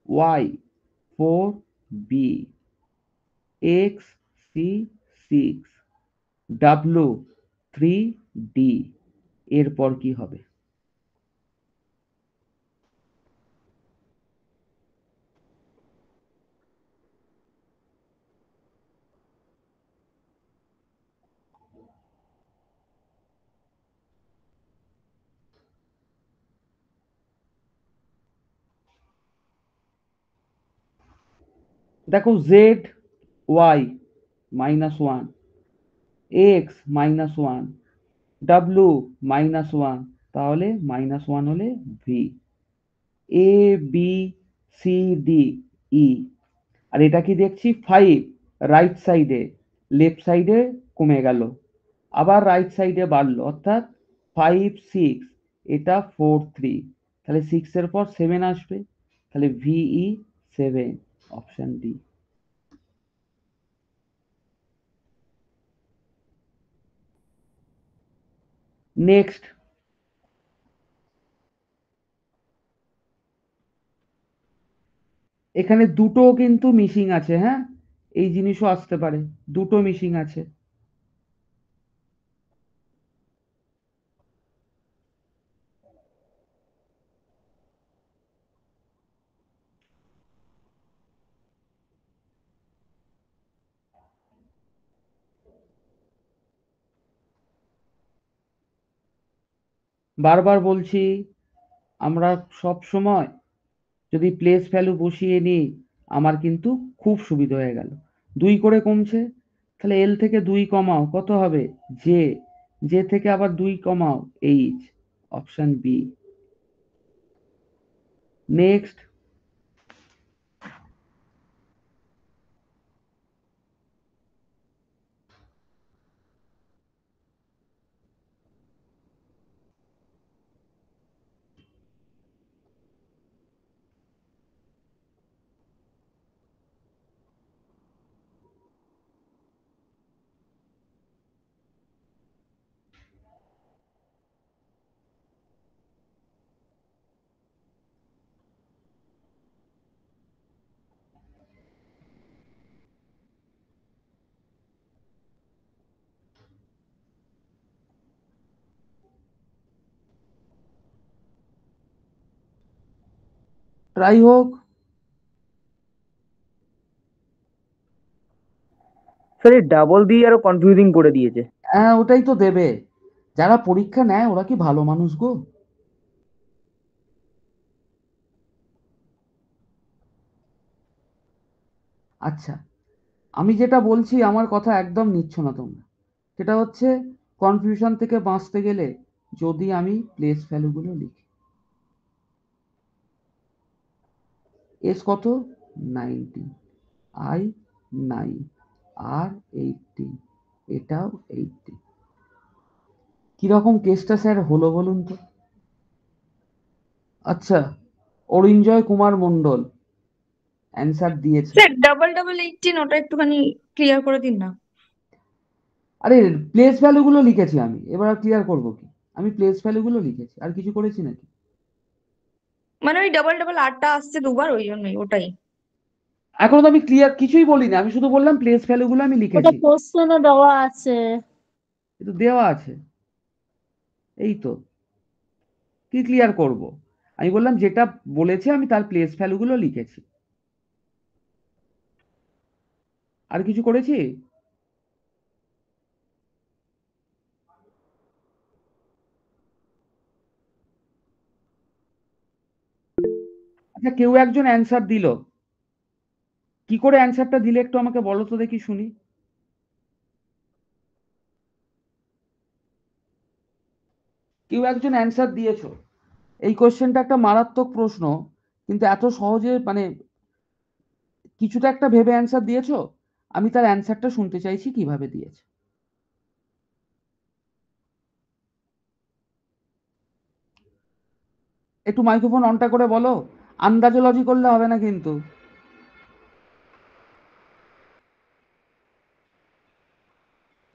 Y 4, B, X C 6, W 3, D, এরপর কি হবে? দেখো জেড ওয়াই -1, এক্স -1, ডাব্লু -1, তাহলে -1 হলে V, A B C D ই, আর এটা কি দেখছি 5 রাইট সাইডে, লেফট সাইডে কমে গেল, আবার রাইট সাইডে বাড়লো, অর্থাৎ 5 6, এটা 4 3, তাহলে 6 এর পর 7 আসবে, তাহলে ভিই 7, অপশন ডি। নেক্সট এখানে দুটো কিন্তু মিসিং আছে, হ্যাঁ, এই জিনিসও আসতে পারে, দুটো মিসিং আছে। বারবার বলছি, আমরা সব সময় যদি প্লেস ভ্যালু বসিয়ে নিই, আমার কিন্তু খুব সুবিধা হয়ে গেল। 2 করে কমছে, তাহলে এল থেকে 2 কমাও, কত হবে? জে, জে থেকে আবার 2 কমাও, H, option B. Next. Try হোক। স্যার এই ডাবল দিয়ে আরো কনফিউজিং করে দিয়েছে। হ্যাঁ, ওটাই তো দেবে। যারা পরীক্ষা নেয় ওরা কি ভালো মানুষ গো? আচ্ছা, আমি যেটা বলছি আমার কথা একদম নিচ্ছ না তোমরা। সেটা হচ্ছে, কনফিউশন থেকে বাঁচতে গেলে যদি আমি প্লেস ভ্যালুগুলো লিখি, এস কত? 90, আই 9, আর 80, এটাও 80। কিরকম কেসটা স্যার হলো বলুন তো? আচ্ছা, অরিঞ্জয় কুমার মন্ডল অ্যান্সার দিয়েছে। স্যার ডাবল 18 ওটা একটুখানি ক্লিয়ার করে দিন না। আরে প্লেস ভ্যালুগুলো লিখেছি আমি, এবার আর ক্লিয়ার করবো কি? আমি প্লেস ভ্যালুগুলো লিখেছি, আর কিছু করেছি নাকি? মানে ওই ডাবল 8টা আসছে দুবার, ওই জন্যই ওটাই। এখনো তো আমি ক্লিয়ার কিছুই বলিনি, আমি শুধু বললাম প্লেস ভ্যালুগুলো আমি ওটা লিখেছি। কোশ্চেনে দেওয়া আছে। কিন্তু দেওয়া আছে, এই তো। কি ক্লিয়ার করব? আমি বললাম যেটা বলেছে আমি তার প্লেস ভ্যালুগুলো লিখেছি, আর কিছু করেছি? আচ্ছা, কেউ একজন অ্যান্সার দিল, কি করে অ্যান্সারটা দিলে একটু আমাকে বলো তো দেখি শুনি। কেউ একজন অ্যান্সার দিয়েছো। এই কোশ্চেনটা একটা মারাত্মক প্রশ্ন, কিন্তু এত সহজে মানে কিছুটা একটা ভেবে অ্যান্সার দিয়েছো। আমি তার অ্যান্সারটা শুনতে চাইছি কিভাবে দিয়েছে। একটু মাইক্রোফোন অনটা করে বলো। আন্দাজে লজি করলে হবে না কিন্তু।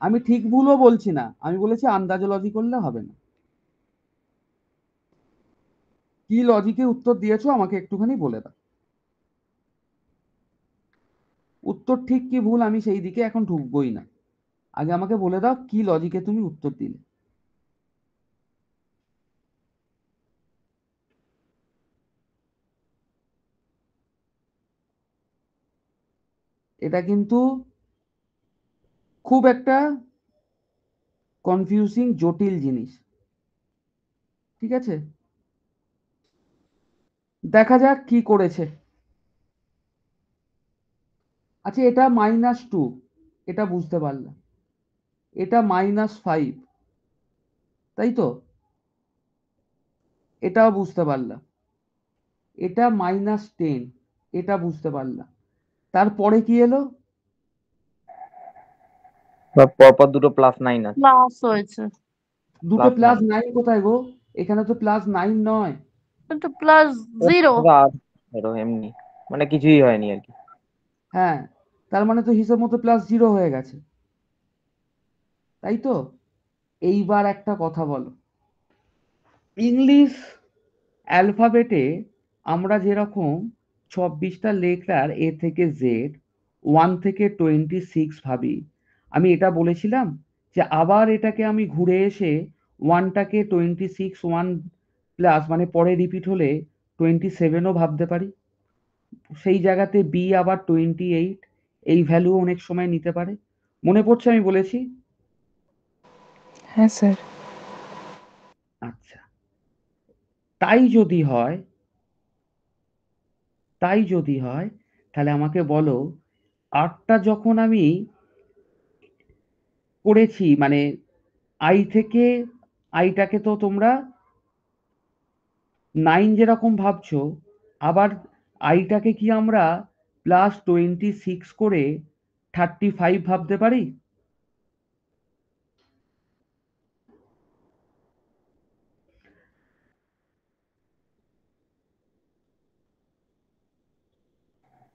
আমি ঠিক ভুলও বলছি না, আমি বলেছি আন্দাজে লজি করলে হবে না। কি লজিকে উত্তর দিয়েছো আমাকে একটুখানি বলে দাও। উত্তর ঠিক কি ভুল আমি সেই দিকে এখন ঢুকবোই না, আগে আমাকে বলে দাও কি লজিকে তুমি উত্তর দিলে। এটা কিন্তু খুব একটা কনফিউজিং জটিল জিনিস, ঠিক আছে? দেখা যাক কি করেছে। আচ্ছা, এটা -2, এটা বুঝতে পারলাম। এটা -5, তাই তো? এটাও বুঝতে পারলাম। এটা -10, এটা বুঝতে পারলাম। তারপরে কি এলো? পরপর দুটো +9 আছে। ক্লাস হয়েছে। দুটো +9 +9 কোথায় গো? এখানে তো +9 নয়। এটা +0। এমনি মানে কিছুই হয়নি আর কি। হ্যাঁ, তার মানে তো হিসেব মতো +0 হয়ে গেছে, তাই তো? এইবার একটা কথা বলো, ইংলিশ অ্যালফাবেটে আমরা যেরকম 26টা লেটার এ থেকে জেড 1 থেকে 26 ভাবি, আমি এটা বলেছিলাম যে আবার এটাকে আমি ঘুরে এসে 1টাকে 26 1 প্লাস মানে পরে রিপিট হলে 27ও ভাবতে পারি। সেই জায়গাতে বি আবার 28 এই ভ্যালু অনেক সময় নিতে পারে। মনে পড়ছে আমি বলেছি? হ্যাঁ স্যার। আচ্ছা, তাই যদি হয় তাহলে আমাকে বলো 8টা যখন আমি করেছি মানে আই থেকে আইটাকে তো তোমরা 9 যেরকম ভাবছো, আবার আইটাকে কি আমরা +26 করে 35 ভাবতে পারি?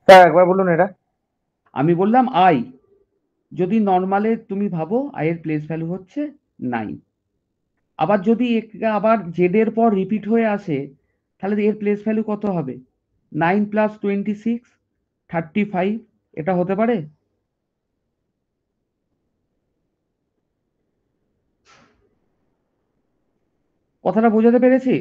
স্যার একবার বলুন এটা। আমি বললাম আই, যদি নর্মালে তুমি ভাবো আই এর প্লেস ভ্যালু হচ্ছে 9, আবার যদি আবার জেড এর পর রিপিট হয়ে আসে তাহলে এর প্লেস ভ্যালু কত হবে? 9 + 26 35, এটা হতে পারে? কথাটা বোঝাতে পেরেছি?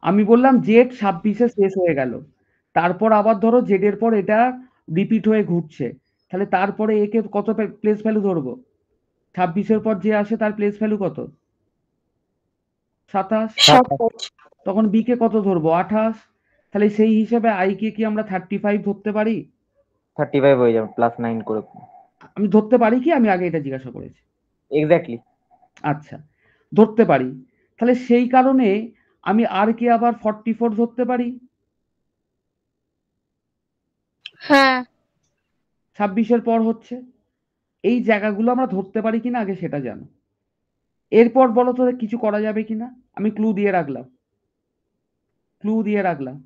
আমি বললাম জেড 26-এ শেষ হয়ে গেল, তারপর আবার ধরো জেড এর পর এটা রিপিট হয়ে ঘুরছে, তাহলে তারপরে একে কত প্লেস ভ্যালু ধরবো? 26-এর পর যে আসে তার প্লেস ভ্যালু কত? 27। 27। তখন বি কে কত ধরবো? 28। তাহলে সেই হিসেবে আই কে কি আমরা 35 ধরতে পারি? 35 হয়ে যাবে +9 করে। আমি ধরতে পারি কি? আমি আগে এটা জিজ্ঞাসা করেছি। এক্স্যাক্টলি। আচ্ছা, ধরতে পারি। তাহলে সেই কারণে আমি আর কে আবার 44 ধরতে পারি। হ্যাঁ 26-এর পর হচ্ছে। এই জায়গাগুলো আমরা ধরতে পারি কিনা আগে সেটা জানো। এরপর বলো তো কিছু করা যাবে কিনা? আমি ক্লু দিয়ে রাখলাম।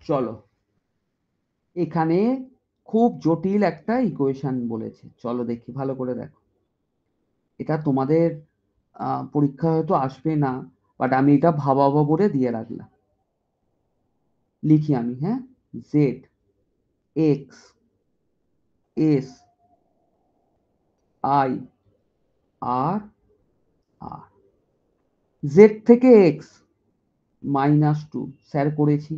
চলো, এখানে খুব জটিল একটা ইকুয়েশন বলেছে, চলো দেখি ভালো করে দেখো। এটা তোমাদের পরীক্ষা হয়তো আসবে না, বাট আমি এটা ভাবাবো বলে দিয়ে রাখলাম। লিখি আমি, হ্যাঁ, Z X S I R আর জেড থেকে এক্স -2 স্যার করেছি,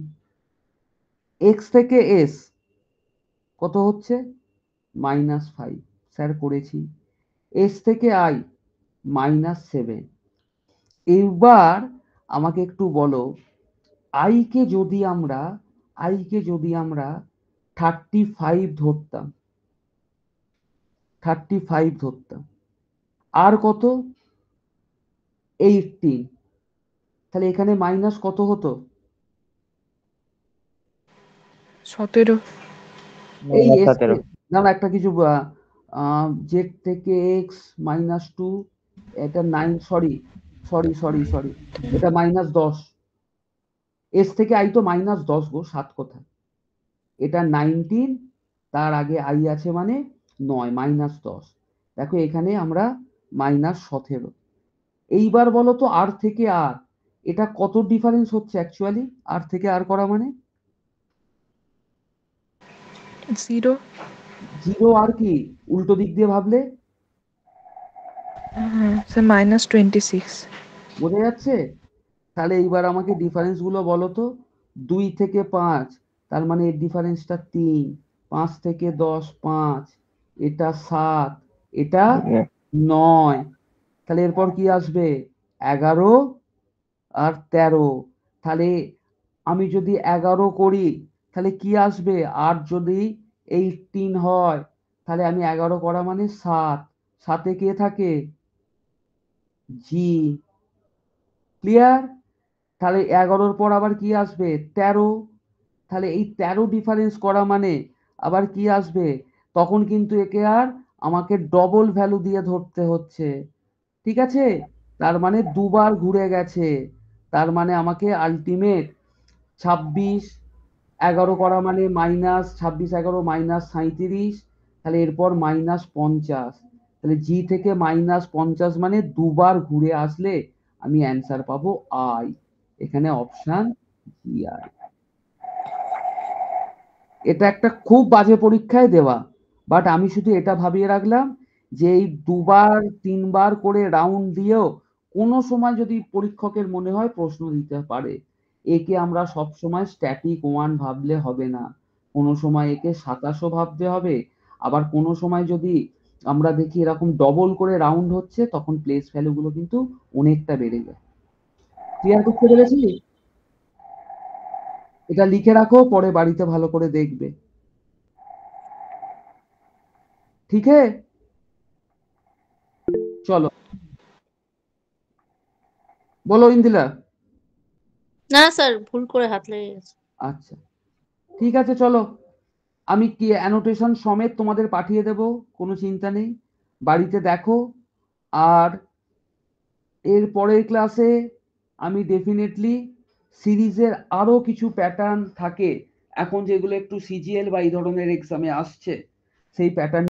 এক্স থেকে এস কত হচ্ছে? -5 স্যার করেছি, এস থেকে আই -7। এবার আমাকে একটু বলো আইকে যদি আমরা 35 ধরতাম, আর কত? 18, তাহলে এখানে মাইনাস কত হতো? 17। এই এস -17। না না, একটা কিছু জেড থেকে এক্স -2, এটা 9, সরি, এটা -10, এস থেকে আই তো -10 গো, 7 কোথায়? এটা 19, তার আগে আই আছে মানে 9 -10, দেখো এখানে আমরা -17। এইবার বলো তো আর থেকে আর এটা কত ডিফারেন্স হচ্ছে অ্যাকচুয়ালি? আর থেকে আর করা মানে 0। 0, আর কি উল্টো দিক দিয়ে ভাবলে হ্যাঁ স্যার -26। বোঝা যাচ্ছে? তাহলে এইবার আমাকে ডিফারেন্স গুলো বলো তো। 2 থেকে 5, তার মানে এর ডিফারেন্সটা 3, 5 থেকে 10 5, এটা 7, এটা 9, তাহলে এরপর কি আসবে? 11 আর 13। তাহলে আমি যদি 11 করি তাহলে কি আসবে? আর যদি 18 হয় তাহলে আমি 11 করা মানে 7, সাথে কে থাকে? জি। ক্লিয়ার? তাহলে 11-র পর আবার কি আসবে? 13। তাহলে এই 13 ডিফারেন্স করা মানে আবার কি আসবে? তখন কিন্তু একে আর আমাকে ডবল ভ্যালু দিয়ে ধরতে হচ্ছে। ঠিক আছে? তার মানে দুবার ঘুরে গেছে। তার মানে আমাকে আলটিমেট 26 11 করা মানে মাইনাস 26 11 মাইনাস 37, তাহলে এরপর মাইনাস 50। তাহলে জি থেকে মাইনাস 50 মানে দুবার ঘুরে আসলে আমি অ্যান্সার পাবো আই। এখানে অপশন জি আই। এটা একটা খুব বাজে পরীক্ষায় দেওয়া, বাট আমি শুধু এটা ভাবিয়ে রাখলাম যে এই দুবার তিনবার করে রাউন্ড দিয়েও কোনো সময় যদি পরীক্ষকের মনে হয় প্রশ্ন দিতে পারে। একে আমরা সব সময় স্ট্যাটিক 1 ভাবলে হবে না, কোনো সময় একে 27ও ভাবতে হবে। আবার কোনো সময় যদি আমরা দেখি এরকম ডবল করে রাউন্ড হচ্ছে তখন প্লেস ভ্যালু গুলো কিন্তু অনেকটা বেড়ে যায়। ক্লিয়ার করতে পেরেছি? এটা লিখে রাখো, পরে বাড়িতে ভালো করে দেখবে। ঠিক আছে? চলো, বলো ইন্দিলা। না স্যার, ভুল করে হাত লেগে গেছে। আচ্ছা, ঠিক আছে, চলো। আমি কি অ্যানোটেশন সমেত তোমাদের পাঠিয়ে দেব, কোনো চিন্তা নেই। বাড়িতে দেখো। আর এর পরের ক্লাসে আমি ডেফিনেটলি সিরিজের আরো কিছু প্যাটার্ন থাকে এখন যেগুলো একটু সিজিএল বা এই ধরনের এক্সামে আসছে, সেই প্যাটার্ন